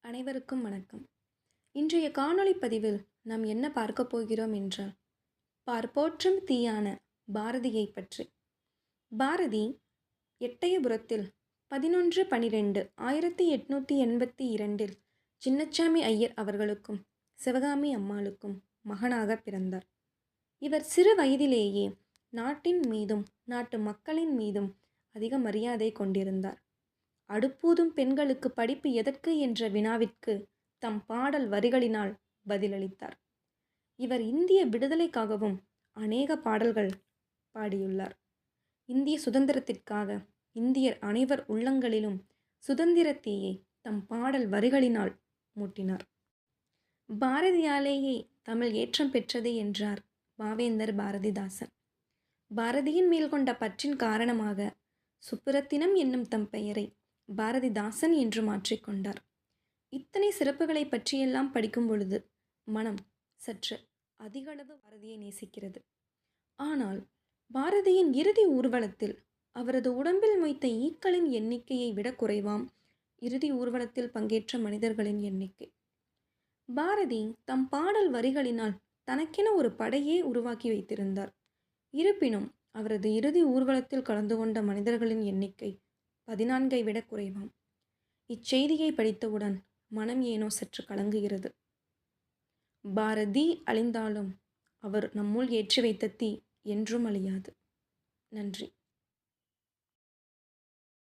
அனைவருக்கும் வணக்கம். இன்றைய காணொளி பதிவில் நாம் என்ன பார்க்க போகிறோம் என்றால், பார்ப்போற்றும் தீயான பாரதியை பற்றி. பாரதி எட்டயபுரத்தில் 11/12/1882 சின்னச்சாமி ஐயர் அவர்களுக்கும் சிவகாமி அம்மாளுக்கும் மகனாக பிறந்தார். இவர் சிறு வயதிலேயே நாட்டின் மீதும் நாட்டு மக்களின் மீதும் அதிக மரியாதை கொண்டிருந்தார். அடுப்பூதும் பெண்களுக்கு படிப்பு எதற்கு என்ற வினாவிற்கு தம் பாடல் வரிகளினால் பதிலளித்தார். இவர் இந்திய விடுதலைக்காகவும் அநேக பாடல்கள் பாடியுள்ளார். இந்திய சுதந்திரத்திற்காக இந்தியர் அனைவர் உள்ளங்களிலும் சுதந்திர தீயை தம் பாடல் வரிகளினால் மூட்டினார். பாரதியாலேயே தமிழ் ஏற்றம் பெற்றது என்றார் பாவேந்தர் பாரதிதாசன். பாரதியின் மேல் கொண்ட பற்றின் காரணமாக சுப்புரத்தினம் என்னும் தம் பெயரை பாரதிதாசன் என்று மாற்றிக்கொண்டார். இத்தனை சிறப்புகளை பற்றியெல்லாம் படிக்கும் பொழுது மனம் சற்று அதிகளவு பாரதியை நேசிக்கிறது. ஆனால் பாரதியின் இறுதி ஊர்வலத்தில் அவரது உடம்பில் மொய்த்த ஈக்களின் எண்ணிக்கையை விட குறைவாம் இறுதி ஊர்வலத்தில் பங்கேற்ற மனிதர்களின் எண்ணிக்கை. பாரதி தம் பாடல் வரிகளினால் தனக்கென ஒரு படையே உருவாக்கி வைத்திருந்தார். இருப்பினும் அவரது இறுதி ஊர்வலத்தில் கலந்து கொண்ட மனிதர்களின் எண்ணிக்கை 14ஐ விட குறைவாம். இச்செய்தியை படித்தவுடன் மனம் ஏனோ சற்று கலங்குகிறது. பாரதி அழிந்தாலும் அவர் நம்முள் ஏற்றி வைத்த தீ என்றும் அழியாது. நன்றி.